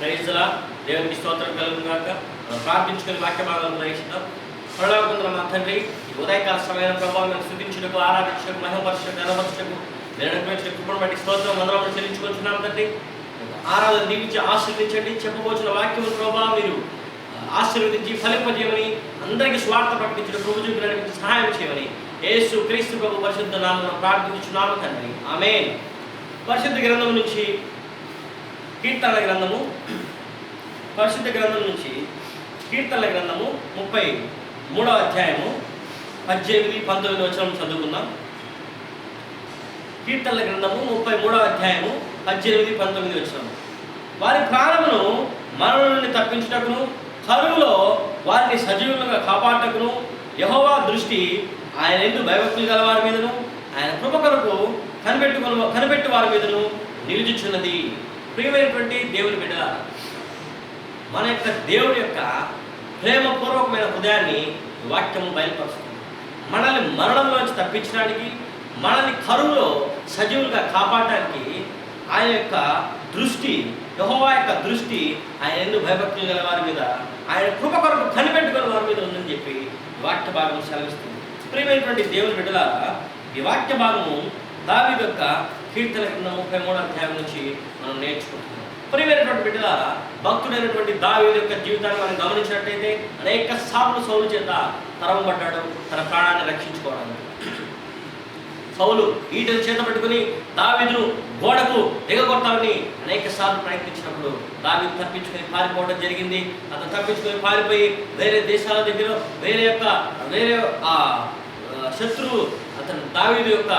ప్రైజ్లా దేవునికి స్తోత్రం కలుగును గాక. ప్రార్థించుకుని వాక్య భాగాలను ప్రవేశిద్దాం. పరలోకమందున్న మా తండ్రి, ఈ ఉదయకాల సమయమైన ప్రభావం స్తుతించుటకు, ఆరాధించుటకు, మహిమపరచుటకు, ఘనపరచుటకు నేను అనుగ్రహించిన కృపను బట్టి స్తోత్రం వందనాలు చెల్లించుకుంటున్నాను తండ్రి. ఆరాధన దీవించి ఆశీర్వదించండి. చెప్పబోచిన వాక్యము ప్రభావం మీరు ఆశీర్వదించి ఫలింపజేయమని, అందరికీ స్వార్థ ప్రకటించిన ప్రభు చూపినటువంటి సహాయం చేయమని యేసు క్రీస్తు ప్రభు పరిశుద్ధ నామమున ప్రార్థించుచున్నాము తండ్రి. ఆమేన్. పరిశుద్ధ గ్రంథం నుంచి కీర్తనల గ్రంథము, పరిశుద్ధ గ్రంథం నుంచి కీర్తనల గ్రంథము 33వ అధ్యాయము 18-19 వచనం చదువుకుందాం. కీర్తనల గ్రంథము 33వ అధ్యాయము 18-19 వచనం. వారి ప్రాణమును మరణం నుండి తప్పించుటకును, కరువులో వారిని సజీవులుగా కాపాడుటకును యెహోవా దృష్టి ఆయన యందు భయభక్తులు గల వారి మీదను, ఆయన కృప కొరకు కనిపెట్టు వారి మీదను నిలుచుచున్నది. ప్రియమైనటువంటి దేవుని బిడ్డ, మన యొక్క దేవుడి యొక్క ప్రేమపూర్వకమైన హృదయాన్ని వాక్యము బయలుపరుస్తుంది. మనల్ని మరణంలోంచి తప్పించడానికి, మనల్ని కరువులో సజీవులుగా కాపాడటానికి ఆయన యొక్క దృష్టి, యెహోవా యొక్క దృష్టి ఆయన యందు భయభక్తులు గల వారి మీద, ఆయన కృప కొరకు కనిపెట్టుకున్న వారి మీద ఉందని చెప్పి వాక్య భాగం సెలవిస్తుంది. ప్రియమైనటువంటి దేవుని బిడ్డల, ఈ వాక్య భాగము దావీదు యొక్క కీర్తన గ్రంథం 33వ అధ్యాయం నుంచి మనం నేర్చుకుంటున్నాం. ప్రియమైనటువంటి బిడ్డల, భక్తుడైనటువంటి దావీదు యొక్క జీవితాన్ని మనం గమనించినట్లయితే అనేక సార్లు సౌలు చేత తరమబడ్డాడు తన ప్రాణాన్ని రక్షించుకోవడానికి. సౌలు ఈటను చేత పట్టుకుని దావీదును గోడకు దిగగొట్టాలని అనేక సార్లు ప్రయత్నించినప్పుడు దావీదు తప్పించుకొని పారిపోవడం జరిగింది. అతను తప్పించుకొని పారిపోయి వేరే దేశాల దగ్గర వేరే శత్రువు అతను దావీదు యొక్క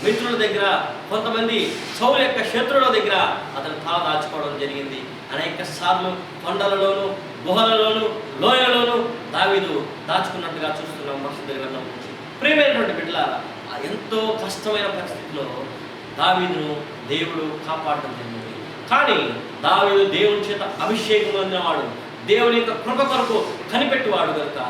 మిత్రుల దగ్గర, కొంతమంది సౌలు యొక్క శత్రువుల దగ్గర అతను తల దాచుకోవడం జరిగింది. అనేక సార్లు కొండలలోను, గుహలలోను, లోయలోను దావీదు దాచుకున్నట్టుగా చూస్తున్నాం పరిశుద్ధ గ్రంథం నుంచి. ప్రియమైనటువంటి బిడ్డల, ఎంతో కష్టమైన పరిస్థితిలో దావీదును దేవుడు కాపాడటం జరిగింది. కానీ దావీదు దేవుని చేత అభిషేకం పొందినవాడు, దేవుని యొక్క కృప కొరకు కనిపెట్టువాడు కనుక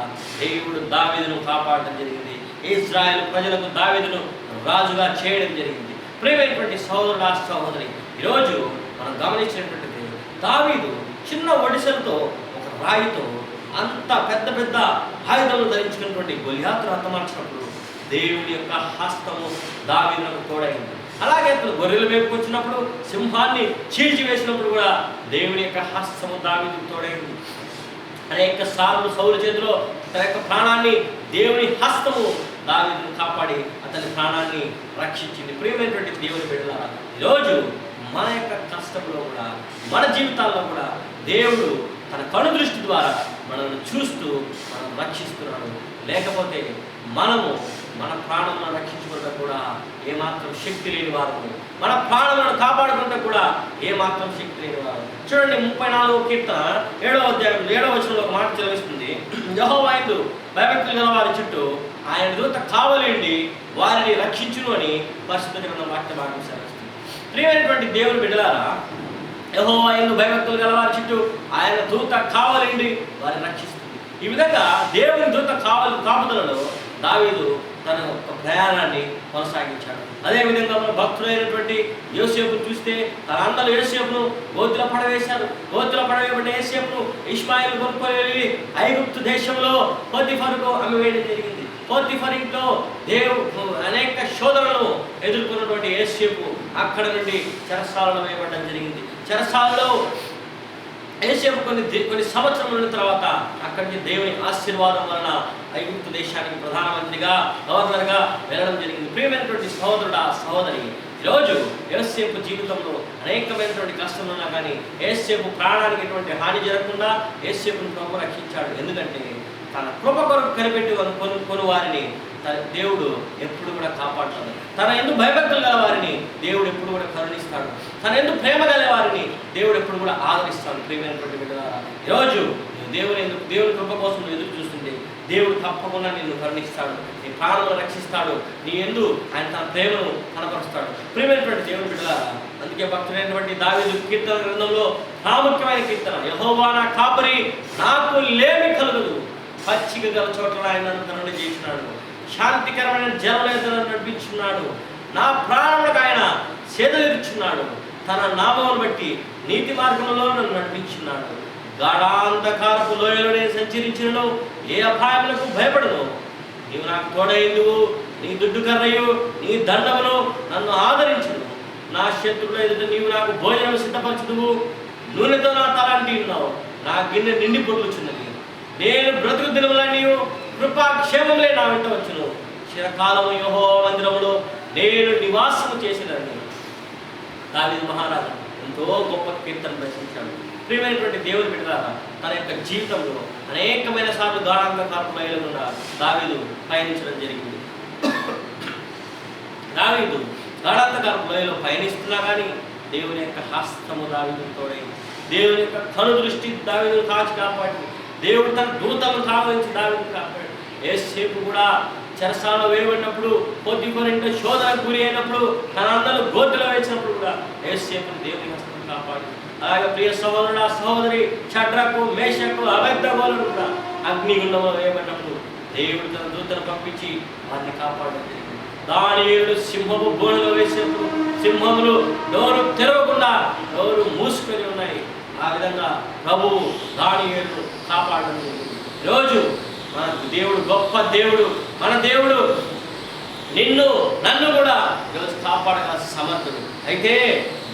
దేవుడు దావీదును కాపాడటం జరిగింది. ఇశ్రాయేలు ప్రజలకు దావీదును రాజుగా చేయడం జరిగింది. ప్రియమైనటువంటి సహోదరుడా, సహోదరి, ఈరోజు మనం గమనించినటువంటిది, దావీదు చిన్న ఒడిసెలతో, ఒక రాయితో అంత పెద్ద పెద్ద ఆయుధాలు ధరించుకున్నటువంటి గొలియాతును హతమార్చినప్పుడు దేవుని యొక్క హస్తము దావీదునకు తోడైంది. అలాగే అతను గొర్రెలు మేపుకొచ్చినప్పుడు, సింహాన్ని చీల్చివేసినప్పుడు కూడా దేవుని యొక్క హస్తము దావీదుకు తోడైంది. అనేక సార్లు సౌలు చేతిలో తన యొక్క ప్రాణాన్ని దేవుని హస్తము దావీదును కాపాడి అతని ప్రాణాన్ని రక్షించింది. ప్రియమైనటువంటి దేవుని బిడ్డలారా, ఈరోజు మన యొక్క కష్టంలో కూడా, మన జీవితాల్లో కూడా దేవుడు తన కను దృష్టి ద్వారా మనల్ని చూస్తూ మనం రక్షిస్తున్నాడు. లేకపోతే మనము మన ప్రాణములను రక్షించుకుంటే కూడా ఏమాత్రం శక్తి లేని వారు, మన ప్రాణములను కాపాడుకుంటే కూడా ఏమాత్రం శక్తి లేని వారు. చూడండి, 34వ కీర్తన 7వ అధ్యాయం 7వ వచనంలో ఒక మాట చదివిస్తుంది. యెహోవా యందు భయభక్తులు గల వారి చుట్టూ ఆయన దూత కావలేండి వారిని రక్షించును అని పరిశుద్ధ గ్రంథం వాక్య భాగం సెలవిస్తుంది. ప్రియమైనటువంటి దేవుని బిడ్డలారా, యెహోవా యందు భయభక్తులు గల వారి చుట్టూ ఆయన దూత కావలేండి వారిని రక్షిస్తుంది. ఈ విధంగా దేవుని దూత కాపుదలలో దావీదు తన యొక్క ప్రయాణాన్ని కొనసాగించాడు. అదేవిధంగా మన భక్తుడైనటువంటి యోసేపును చూస్తే, తన అన్నలు యోసేపును గోతుల పడవేశారు. గోతుల పడవేయబడిన యోసేపును ఇష్మాయిలు కొనుక్కొని వెళ్ళి ఐగుప్తు దేశంలో పోతీఫరుకు అమ్మివేయడం జరిగింది. పోతీఫర్ ఇంట్లో అనేక శోధనలను ఎదుర్కొన్నటువంటి యోసేపు అక్కడ నుండి చెరసాలలో వేయబడడం జరిగింది. చెరసాలలో యోసేపు కొన్ని సంవత్సరముల తర్వాత అక్కడి నుంచి దేవుని ఆశీర్వాదం వలన ఐగుప్తు దేశానికి ప్రధానమంత్రిగా, గవర్నర్గా వెళ్ళడం జరిగింది. ప్రియమైనటువంటి సహోదరుడా, సహోదరి, ఈరోజు యోసేపు జీవితంలో అనేకమైనటువంటి కష్టం ఉన్నా కానీ యోసేపు ప్రాణానికి ఎటువంటి హాని జరగకుండా యోసేపును ప్రభు రక్షించాడు. ఎందుకంటే తన కృప కొరకు కనిపెట్టి కొను వారిని దేవుడు ఎప్పుడు కూడా కాపాడుతాడు. తన ఎందు భయభక్తులు గల వారిని దేవుడు ఎప్పుడు కూడా కరుణిస్తాడు. తన ఎందు ప్రేమ గల వారిని దేవుడు ఎప్పుడు కూడా ఆదరిస్తాడు. ప్రియమైనటువంటి బిడ్డలారా, ఈరోజు దేవుని కృప కోసం నువ్వు ఎదురు చూస్తుంటే దేవుడు తప్పకుండా నిన్ను కరుణిస్తాడు, నీ ప్రాణాలను రక్షిస్తాడు, నీ ఎందు ఆయన తన ప్రేమను కనపరుస్తాడు. ప్రియమైనటువంటి దేవుని బిడ్డలారా, అందుకే భక్తుడైనటువంటి దావీదు కీర్తన గ్రంథంలో ప్రాముఖ్యమైన కీర్తన, యెహోవా నా కాపరి, నాకు లేమి కలుగదు, పచ్చిక గల చోట్ల ఆయన నన్ను కరుణ చేసినాడు, శాంతికరమైన జలముల యొద్ద నన్ను నడిపించున్నాడు, నా ప్రాణములకు ఆయన సేద తీర్చున్నాడు, తన నామమును బట్టి నీతి మార్గంలో నన్ను నడిపించున్నాడు. గాఢాంధకారపు లోయలో నేను సంచరించినను ఏ అపాయములకు భయపడను. నీవు నాకు తోడైందువు, నీ దుడ్డు కర్రయు నీ దండమును నన్ను ఆదరించును. నా శత్రువుల ఎదుట నీవు నాకు భోజనం సిద్ధపరచుదువు. నూనెతో నా తల అంటి ఉన్నావు, నా గిన్నె నిండి పొర్లుచున్నది. నేను బ్రతుకు దినముల నీవు కృపాక్షేమములే నా వెంట వచ్చును. చిరకాలము యెహోవా మందిరములో నేను నివాసము చేసినని దావీదు మహారాజు ఎంతో గొప్ప కీర్తన రచించాడు. ప్రియమైనటువంటి దేవుని బిడ్డలారా, తన యొక్క జీవితంలో అనేకమైన సార్లు గాఢాంధకారపు లోయలో గుండా దావీదు పయనించడం జరిగింది. దావీదు గాఢాంధకారపు లోయలో పయనిస్తున్నా కానీ దేవుని యొక్క హస్తము దావీదుకు తోడైంది. దేవుని యొక్క కను దృష్టి దావీదును కాచి కాపాడి, దేవుడు తన దూతలను కావలించి దావీదును కాపాడు. యేసేపు కూడా చెరసాలలో వేయబడినప్పుడు, పొత్తిఫెర శోధనకు గురి అయినప్పుడు, తన అందరూ గోతిలో వేసినప్పుడు కూడా యేసేపును దేవుని హస్తం కాపాడి, అలాగే ప్రియ సహోదరుడు సహోదరి షడ్రకు మేషకు అబేద్నెగోలను కూడా అగ్నిగుండంలో వేయబడినప్పుడు దేవుడు తన దూతను పంపించి వారిని కాపాడడం జరిగింది. దానియేలు సింహపు బోనులో వేసినప్పుడు సింహములు నోరు తెరవకుండా నోరు మూసుకొని ఉన్నాయి. ఆ విధంగా ప్రభువు దానియేలును కాపాడడం జరిగింది. ఈరోజు మన దేవుడు గొప్ప దేవుడు. మన దేవుడు నిన్ను నన్ను కూడా ఈరోజు కాపాడగల సమర్థుడు. అయితే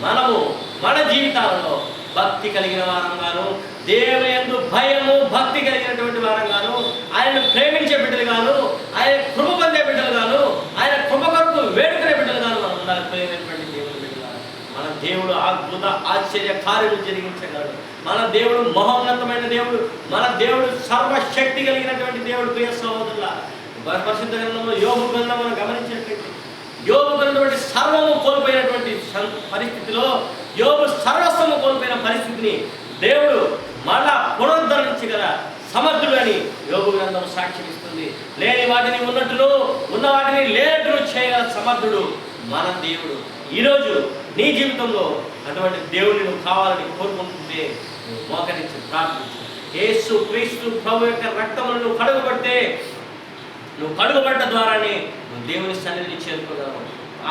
మనము మన జీవితాలలో భక్తి కలిగిన వారంగాను, దేవుని యందు భయము భక్తి కలిగినటువంటి వారంగాను, ఆయన ప్రేమించే బిడ్డలుగాను, ఆయన కృప పొందే బిడ్డలుగాను, ఆయన కృప కొరకు వేడుకునే బిడ్డలుగాను మనం ఉండాలి. ప్రేమైనటువంటి దేవుని బిడ్డలుగాను మన దేవుడు అద్భుత ఆశ్చర్య కార్యలు జరిగించగలడు. మన దేవుడు మహోన్నతమైన దేవుడు. మన దేవుడు సర్వశక్తి కలిగినటువంటి దేవుడు. ప్రియ సహోదరుల, పరిశుద్ధ గ్రంథంలో యోబు గ్రంథం మనం గమనించినట్లయితే యోబు గ్రంథం సర్వము కోల్పోయినటువంటి పరిస్థితిలో, యోబు సర్వస్వము కోల్పోయిన పరిస్థితిని దేవుడు మళ్ళా పునరుద్ధరించగల సమర్థుడు అని యోబు గ్రంథం సాక్ష్యం ఇస్తుంది. లేని వాటిని ఉన్నట్టును, ఉన్న వాటిని లేనట్టును చేయగల సమర్థుడు మన దేవుడు. ఈరోజు నీ జీవితంలో అటువంటి దేవుడిని నువ్వు కావాలని కోరుకుంటుంటే మోకరించి ప్రార్థించు. యేసు క్రీస్తు ప్రభు యొక్క రక్తమును నువ్వు కడుగుబడితే, నువ్వు కడుగుబడ్డ ద్వారానే నువ్వు దేవుని సన్నిధిని చేరుకోగలవు.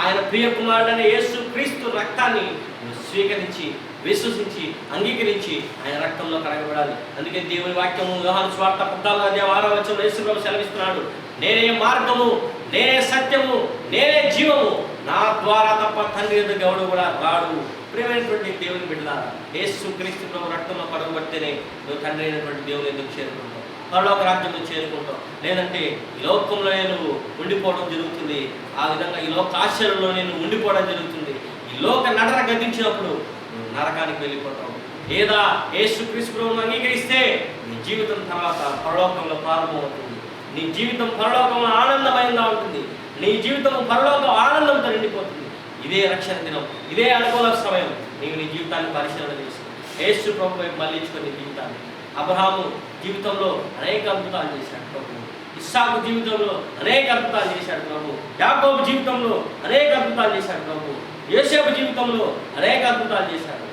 ఆయన ప్రియ కుమారుడైన యేసు క్రీస్తు రక్తాన్ని నువ్వు స్వీకరించి, విశ్వసించి, అంగీకరించి ఆయన రక్తంలో కడగబడాలి. అందుకే దేవుని వాక్యము యోహాను సువార్త 14:6 యేసు ప్రభు సెలవిస్తున్నాడు, నేనే మార్గము, నేనే సత్యము, నేనే జీవము, నా ద్వారా తప్ప తండ్రి ఎదుగు ఎవడు కూడా రాడు. ప్రియమైనటువంటి దేవుని బిడ్డలారా, యేసు క్రీస్తు ప్రభు రక్తంలో కడగబడితేనే నువ్వు తండ్రి అయినటువంటి దేవుని ఎందుకు చేరుకుంటావు, పరలోక రాజ్యంలో చేరుకుంటావు. లేదంటే ఈ లోకంలో నువ్వు ఉండిపోవడం జరుగుతుంది. ఆ విధంగా ఈ లోక ఆశలలో నేను ఉండిపోవడం జరుగుతుంది. ఈ లోక నడర గతించినప్పుడు నువ్వు నరకానికి వెళ్ళిపోతావు. లేదా యేసు క్రీస్తు ప్రభువును అంగీకరిస్తే నీ జీవితం తర్వాత పరలోకంలో ప్రారంభమవుతుంది. నీ జీవితం పరలోకంలో ఆనందమయంగా ఉంటుంది. నీ జీవితం పరలోక ఆనందంతో నిండిపోతుంది. ఇదే రక్షణ దినం, ఇదే అనుకూల సమయం. నీవు నీ జీవితాన్ని పరిశీలన చేసి యేసు ప్రభు వైపు మళ్ళించుకొని నీ జీవితాన్ని. అబ్రహాము జీవితంలో అనేక అద్భుతాలు చేశాడు ప్రభు. ఇస్సాకు జీవితంలో అనేక అద్భుతాలు చేశాడు ప్రభు. యాకోబు జీవితంలో అనేక అద్భుతాలు చేశాడు ప్రభు. యోసేపు జీవితంలో అనేక అద్భుతాలు చేశాడు.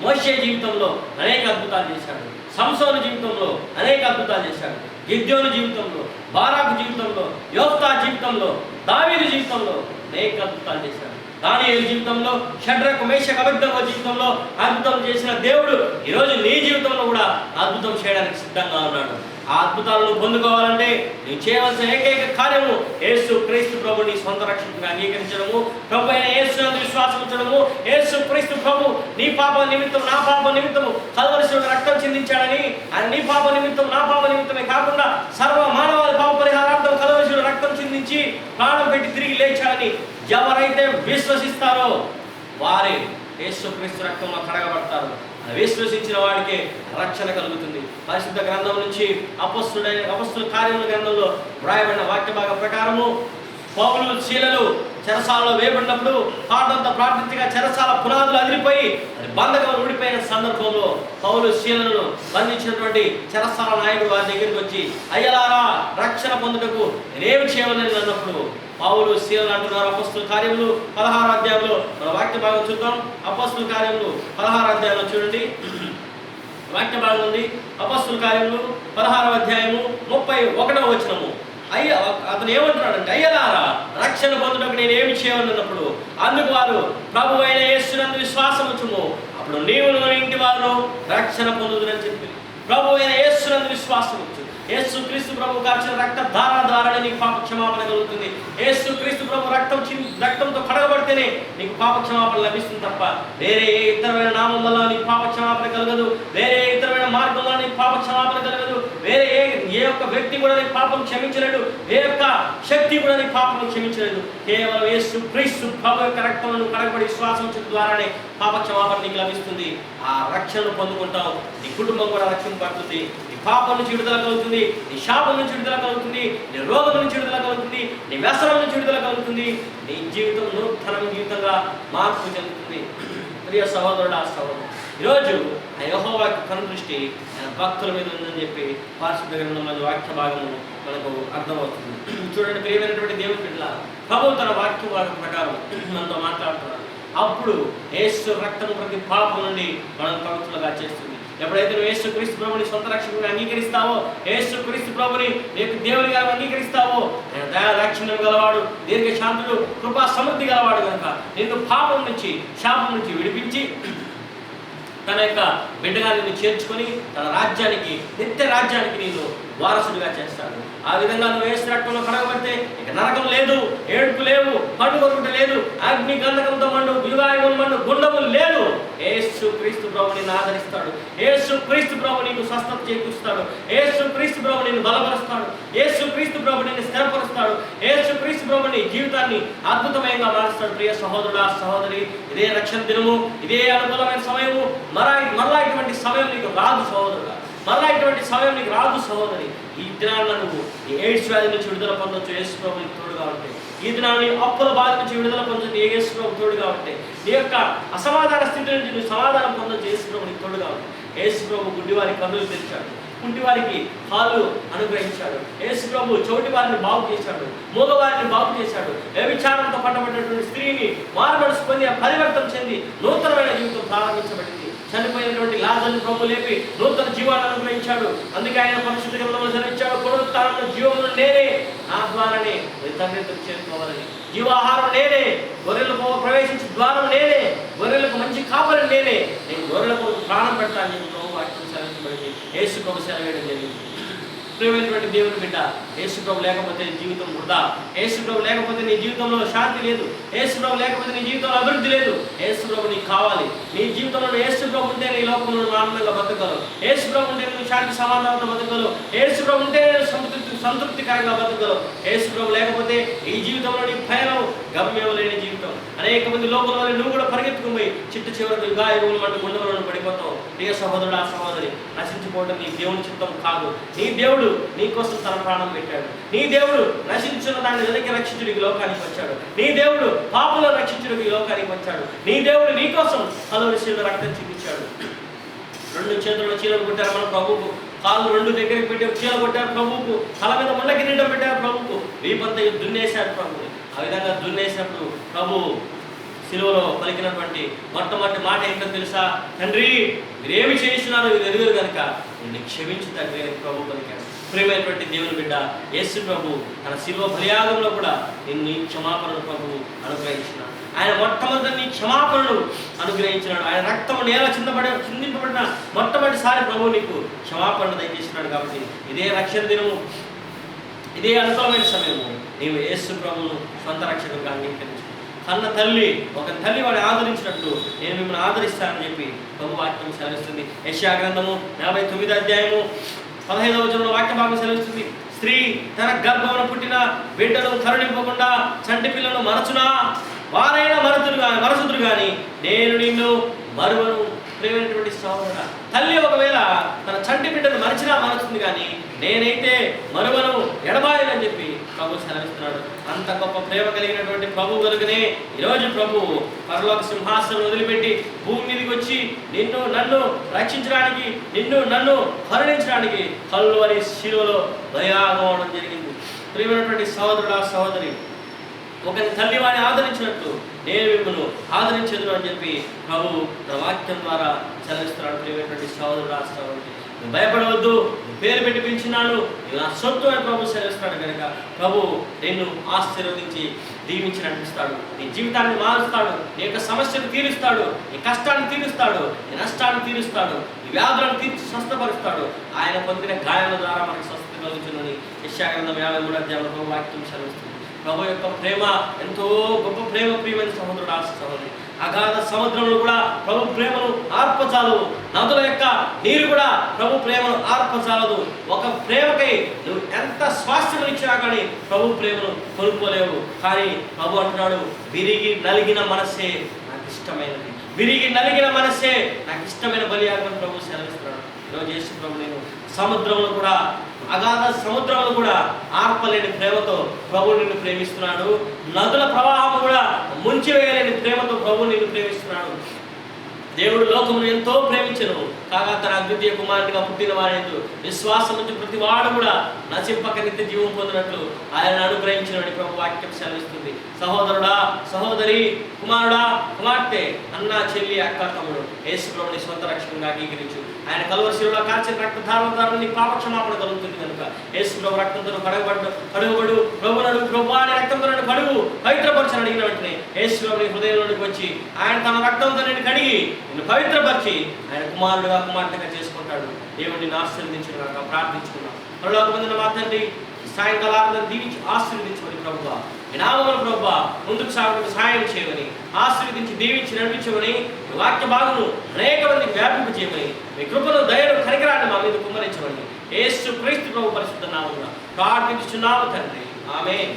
మోషే జీవితంలో అనేక అద్భుతాలు చేశాడు. సంసోను జీవితంలో అనేక అద్భుతాలు చేశాడు. గిద్యోను జీవితంలో, బారాకు జీవితంలో, యోఫ్తా జీవితంలో, దావీదు జీవితంలో అనేక అద్భుతాలు చేశాడు. దానియేలు జీవితంలో, షడ్రకు మేషకు అబేద్నెగో జీవితంలో అద్భుతం చేసిన దేవుడు ఈరోజు నీ జీవితంలో కూడా అద్భుతం చేయడానికి సిద్ధంగా ఉన్నాడు. ఆ అద్భుతాలను పొందుకోవాలంటే నువ్వు చేయవలసిన ఏకైక కార్యము యేసు క్రీస్తు ప్రభు నీ సొంత రక్షకుడిగా అంగీకరించడము, ప్రభు అయిన యేసు నందు విశ్వాసం ఉంచడము. యేసు క్రీస్తు ప్రభు నీ పాప నిమిత్తం, నా పాప నిమిత్తము కల్వరిశిలువలో రక్తం చిందించాడని, ఆయన నీ పాప నిమిత్తం, నా పాప నిమిత్తమే కాకుండా సర్వ మానవాళి పాప పరిహారార్థం కల్వరిశిలువలో రక్తం చిందించి ప్రాణం పెట్టి తిరిగి లేచాడని ఎవరైతే విశ్వసిస్తారో వారే యేసు క్రీస్తు రక్తంలో కడగబడతారు. విశ్వసించిన వాడికే రక్షణ కలుగుతుంది. పరిశుద్ధ గ్రంథం నుంచి అపొస్తలుల కార్యముల గ్రంథంలో వ్రాయబడిన వాక్య భాగం ప్రకారము పౌలు శీలలు చెరసాలలో వేయబడినప్పుడు పాటంతా ప్రార్థించగా చెరసాల పునాదులు అదిరిపోయి బంధకం ఊడిపోయిన సందర్భంలో పౌలు శీలను బంధించినటువంటి చెరసాల నాయకుడు వారి దగ్గరికి వచ్చి, అయ్యలారా రక్షణ పొందుటకు నేనేమి చేయవలని అన్నప్పుడు పౌలు శీలను అంటున్నారు. అపొస్తలుల కార్యములు 16వ అధ్యాయంలో మన వాక్య భాగం చూద్దాం. అపొస్తలుల కార్యములు 16వ అధ్యాయంలో చూడండి, వాక్య భాగం ఉంది. అపొస్తలుల కార్యములు 16వ అధ్యాయము 31వ వచనము. అతను ఏమంటున్నాడంటే, అయ్యలారా రక్షణ పొందుటకు నేను ఏమి చేయవలన్నప్పుడు అందుకు వారు ప్రభు అయిన యేసునందు విశ్వాసం నీవును నీ ఇంటి వారు రక్షణ పొందుదురని చెప్పి ప్రభు అయిన యేసునందు విశ్వాసం ఉంచు. యేసు క్రీస్తు ప్రభు కార్చిన రక్త ధార ద్వారానే నీకు పాప క్షమాపణ కలుగుతుంది. యేసు క్రీస్తు ప్రభు రక్తంతో కడగబడితేనే నీకు పాప క్షమాపణ లభిస్తుంది తప్ప వేరే ఏ ఇతరమైన నామం వల్ల నీకు పాప క్షమాపణ కలగదు. వేరే ఏ ఇతరమైన మార్గం వల్ల నీకు పాప క్షమాపణ కలగదు. వేరే ఏ ఒక్క వ్యక్తి కూడా నీకు పాపం క్షమించలేడు. ఏ యొక్క శక్తి కూడా నీకు పాపం క్షమించలేదు. కేవలం యేసు క్రీస్తు ప్రభు యొక్క రక్తంలో కడగబడి విశ్వాసం ద్వారానే పాప క్షమాపణ నీకు లభిస్తుంది. ఆ రక్షణను పొందుకుంటావు. నీ కుటుంబం కూడా రక్షింపబడుతుంది. పాపం నుంచి విడుదల కలుగుతుంది. నీ శాపం నుంచి విడుదల కలుగుతుంది. నీ రోగం నుంచి విడుదల కలుగుతుంది. నీ వ్యసనం నుంచి విడుదల కలుగుతుంది. నీ జీవితం నూతన జీవితంగా మార్పు చెందుతుంది. ప్రియ సహోదరుడు, ఆ సహోదరుడు, ఈరోజు ఆ యెహోవా కనుదృష్టి భక్తుల మీద ఉందని చెప్పి పరిశుద్ధ గ్రంథంలోని వాక్య భాగము మనకు అర్థమవుతుంది. చూడండి ప్రియమైనటువంటి దేవుని బిడ్డలారా, ప్రభువు తన వాక్య భాగం ప్రకారం మనతో మాట్లాడుతున్నాడు. అప్పుడు యేసు రక్తం ప్రతి పాపం నుండి మనం పవిత్రులుగా చేస్తుంది. ఎప్పుడైతే నువ్వు యేసు క్రీస్తు ప్రభుని సొంత రక్షకుడిగా అంగీకరిస్తావో, యేసు క్రీస్తు ప్రభుని నీకు దేవునిగా అంగీకరిస్తావో, దయా రక్షణ గలవాడు, దీర్ఘశాంతుడు, కృపా సమృద్ధి గలవాడు కనుక నిన్ను పాపం నుంచి శాపం నుంచి విడిపించి తన యొక్క బిడ్డగా నిన్ను చేర్చుకొని తన రాజ్యానికి, నిత్య రాజ్యానికి నేను వారసుడిగా చేస్తాడు. ఆ విధంగా నువ్వు యేసు రక్తంలో కడగబడితే ఇక నరకం లేదు, ఏడుపు లేవు, పండు కొరుకుట లేదు, అగ్ని గంధకంతో మండు, యుగాయుగం మండు, గుండము లేదు. యేసు క్రీస్తు ప్రభు నిన్ను ఆదరిస్తాడు. యేసు క్రీస్తు ప్రభు నీకు స్వస్థత చేకూరుస్తాడు. యేసు క్రీస్తు ప్రభు నిన్ను బలపరుస్తాడు. యేసు క్రీస్తు ప్రభు నిన్ను స్థిరపరుస్తాడు. యేసు క్రీస్తు ప్రభు నీ జీవితాన్ని అద్భుతమయంగా మారుస్తాడు. ప్రియ సహోదరుడా, సహోదరి, ఇదే రక్షణ దినము, ఇదే అనుకూలమైన సమయము. మరలా ఇటువంటి సమయం నీకు రాదు సహోదరుడా, మరలా ఇటువంటి సమయం నీకు రాదు సహోదరి. ఈ దినాల్లో నువ్వు ఈ ఎయిడ్స్ వ్యాధి నుంచి విడుదల పొందొచ్చు యేసు ప్రభు నీకు తోడుగా ఉంటే. ఈ దినాన్ని అప్పుల బాధ నుంచి విడుదల పొందొచ్చు యేసు ప్రభు తోడుగా ఉంటే. నీ యొక్క అసమాధాన స్థితి నుంచి నువ్వు సమాధానం పొందొచ్చు యేసు ప్రభు నీకు తోడుగా ఉంటే. యేసు ప్రభు గుడ్డివారి కన్నులు తెరిచాడు, కుంటివారికి కాళ్ళు అనుగ్రహించాడు. యేసు ప్రభు చోటి వారిని బాగు చేశాడు, మూగవారిని బాగు చేశాడు. వ్యభిచారంతో పట్టబడినటువంటి స్త్రీని మారుమనసు పొంది పరివర్తన చెంది నూతనమైన జీవితం ప్రారంభించబడింది. చనిపోయినటువంటి లాజరును ప్రభు లేపి నూతన జీవాన్ని అనుగ్రహించాడు. అందుకే ఆయన పరిశుద్ధ గ్రంథంలో సెలవిచ్చాడు, పునరుత్థానమున జీవమును నేనే, నా ద్వారానే తండ్రితో చేరుకోవాలని. జీవాహారం నేనే, గొర్రెలకు ప్రవేశించి ద్వారం నేనే, గొర్రెలకు మంచి కాపరి నేనే, నేను గొర్రెలకు ప్రాణం పెడతాను అని ప్రభు వాక్యం సెలవించబడింది. యేసు ప్రభు సెలవేయడం జరిగింది. ప్రియమైనటువంటి దేవుని బిడ్డ, యేసు ప్రభు లేకపోతే నీ జీవితం వృధా. యేసు ప్రభు లేకపోతే నీ జీవితంలో శాంతి లేదు. యేసు ప్రభు లేకపోతే నీ జీవితంలో అభివృద్ధి లేదు. యేసు ప్రభు నీకు కావాలి. నీ జీవితంలో యేసు ప్రభు ఉంటే నీ లోకంలో ఆనందంగా బతకగలవు. యేసు ప్రభు ఉంటే నువ్వు శాంతి సమాధానంతో బతకగలవు. యేసు ప్రభు ఉంటే సంతృప్తికరంగా బతకగలవు. యేసు ప్రభు లేకపోతే ఈ జీవితంలో నీ ప్రయాణం గమ్యం లేని జీవితం. అనేక మంది లోకంలో నువ్వు కూడా పరిగెత్తుకుపోయి చిట్టు చివరకు యుగాయుగములు మంటూ గుండెలను పడిపోతావు. ప్రియ సహోదరుడు, ఆ సహోదరి, నశించుకోవడం నీ దేవుని చిత్తం కాదు. నీ దేవుడు నీ కోసం తన ప్రాణం పెట్టాడు. నీ దేవుడు నశించున్న దాన్ని వెనక్కి రక్షించుడికి లోకానికి వచ్చాడు. నీ దేవుడు పాపులను రక్షించుడికి లోకానికి వచ్చాడు. నీ దేవుడు నీ కోసం కలువరి శిలువ రక్తం చూపించాడు. 2 చేతుల్లో చీలలు కొట్టారు మన ప్రభువుకు, కాళ్ళు 2 దగ్గరికి పెట్టి చీల కొట్టారు ప్రభువుకు, తల మీద ముళ్ళ కిరీటం పెట్టారు ప్రభువుకు, వీపంతా దున్నేశారు ప్రభువు. ఆ విధంగా దున్నేసినప్పుడు ప్రభు శిలువలో పలికినటువంటి మొట్టమొదటి మాట ఏంటో తెలుసా? తండ్రి, మీరేమి చేయిస్తున్నారో మీరు ఎదుగురు కనుక నిన్ను క్షమించు తండ్రి అని ప్రభు పలికాడు. ప్రియమైనటువంటి దేవుని బిడ్డ, యేసు ప్రభు తన శిలువ బలియాగంలో కూడా నిన్ను క్షమాపణను ప్రభు అనుగ్రహించినాడు. ఆయన మొట్టమొదటి నీ క్షమాపణను అనుగ్రహించినాడు. ఆయన రక్తము నేల చిందింపబడిన మొట్టమొదటిసారి ప్రభు నీకు క్షమాపణ దయచేసినాడు. కాబట్టి ఇదే రక్షణ దినము, ఇదే అనుకూలమైన సమయము నీవు యేసు ప్రభువును సొంత రక్షకుడిగా అంగీకరించు. కన్న తల్లి ఒక తల్లి వాడిని ఆదరించినట్లు నేను మిమ్మల్ని ఆదరిస్తానని చెప్పి ప్రభు వాక్యం సెలవిస్తుంది. యెషయా గ్రంథము 49వ అధ్యాయము 15వ వచనంలో వాక్య భాగం సెలవిస్తుంది, స్త్రీ తన గర్భమున పుట్టిన బిడ్డను కరుణింపకుండా చంటి పిల్లను మరచునా? వారైనా మరచుదురు కానీ నేను నిన్ను మరువను. ప్రియమైనటువంటి సహోదరుడా, తల్లి ఒకవేళ తన చంటి బిడ్డను మరచుతుంది కానీ నేనైతే మరువను, ఎడబాయనని చెప్పి ప్రభు సెలవిస్తున్నాడు. అంత గొప్ప ప్రేమ కలిగినటువంటి ప్రభు కనుకనే ఈరోజు ప్రభువు పరలోక సింహాసనం వదిలిపెట్టి భూమి మీదకి వచ్చి నిన్ను నన్ను రక్షించడానికి, నిన్ను నన్ను కరుణించడానికి కల్వరి శిలువలో బలియాగం అవడం జరిగింది. ప్రియమైనటువంటి సహోదరుడా, సహోదరి, ఒకరి తల్లి వాడిని ఆదరించినట్టు నేను మిమ్మల్ని ఆదరించదును అని చెప్పి ప్రభు తన వాక్యం ద్వారా చదివిస్తున్నాడు. ప్రియమైనటువంటి సహోదరుడు రాస్తాడు, నువ్వు భయపడవద్దు, పేరు పెట్టి పిలిచినాను, నువ్వు నా సొత్తు అని ప్రభు సెలవిస్తున్నాడు. కనుక ప్రభు నిన్ను ఆశీర్వదించి దీవించి నడిపిస్తాడు, నీ జీవితాన్ని మారుస్తాడు, నీ యొక్క సమస్యను తీరుస్తాడు, నీ కష్టాన్ని తీరుస్తాడు, నీ నష్టాన్ని తీరుస్తాడు, నీ వ్యాధులను తీర్చి స్వస్థపరుస్తాడు. ఆయన పొందిన గాయాల ద్వారా మనకు స్వస్థత కలుగుతుందని యెషయా గ్రంథం 53వ అధ్యాయంలో వాక్యం సెలవిస్తుంది. ప్రభు యొక్క ప్రేమ ఎంతో గొప్ప ప్రేమ. ప్రియమైన సహోదరుడు సహోదరి, అగాధ సముద్రంలో కూడా ప్రభు ప్రేమను ఆర్పజాలవు, నదుల యొక్క నీరు కూడా ప్రభు ప్రేమను ఆర్పజాలదు. ఒక ప్రేమకై నువ్వు ఎంత స్వాస్థ్యం ఇచ్చినా కానీ ప్రభు ప్రేమను కొనుక్కోలేవు. కానీ ప్రభు అంటున్నాడు, విరిగి నలిగిన మనస్సే నాకు ఇష్టమైనది, విరిగి నలిగిన మనస్సే నాకు ఇష్టమైన బలియాగం ప్రభు సెలవిస్తున్నాడు. ఈరోజు యేసు ప్రభు నేను సముద్రంలో కూడా, అగాధ సముద్రంలో కూడా ఆర్పలేని ప్రేమతో ప్రభు నిన్ను ప్రేమిస్తున్నాడు. నదుల ప్రవాహం కూడా ముంచివేయలేని ప్రేమతో ప్రభు నిన్ను ప్రేమిస్తున్నాడు. దేవుడు లోకమును ఎంతో ప్రేమించెను, కాగా తన అద్వితీయ కుమారునిగా పుట్టిన వాడేందు విశ్వాసం నుంచి ప్రతి వాడు కూడా నశింపక నిత్య జీవం పొందినట్లు ఆయన అనుగ్రహించినని ప్రభు వాక్యం సెలవిస్తుంది. సహోదరుడా, సహోదరి, కుమారుడా, కుమార్తె, అన్న, చెల్లి, అక్క, తమ్ముడు, యేసు ప్రభుని సొంత రక్షణగా అంగీకరించు. ఆయన కలువరి శిలువలో కార్చిన రక్తధారణ ద్వారా నీ పాపక్షమాపణ కలుగుతుంది. కనుక యేసు ప్రభు రక్తంతో కడుగుబడు, ప్రభునడు, ప్రభు అనే రక్తంతో కడుగు పవిత్రపరచని అడిగిన వెంటనే యేసు ప్రభు హృదయంలోనికి వచ్చి ఆయన తన రక్తంతో నేను కడిగి నిన్ను పవిత్రపరిచి ఆయన కుమారుడుగా, కుమార్తెగా చేసుకుంటాడు. దేవుడిని ఆశీర్వదించుకున్నాక ప్రార్థించుకున్నాం. పరలోకమందున్న మా తండ్రి, సాయంకాలం దీవించి ఆశీర్వదించమని ప్రభువా, మీ నామమున ప్రభువా ముందుకు సాగుటకు సహాయం చేయమని, ఆశీర్వదించి దీవించి నడిపించమని, మీ వాక్య భాగమును అనేక మందికి వ్యాపింప చేయమని, మీ కృపను, దయను, కనికరాన్ని మా మీద కుమ్మరించమని యేసు క్రీస్తు ప్రభు పరిశుద్ధ నామమున ప్రార్థించుచున్నాము తండ్రి. ఆమేన్.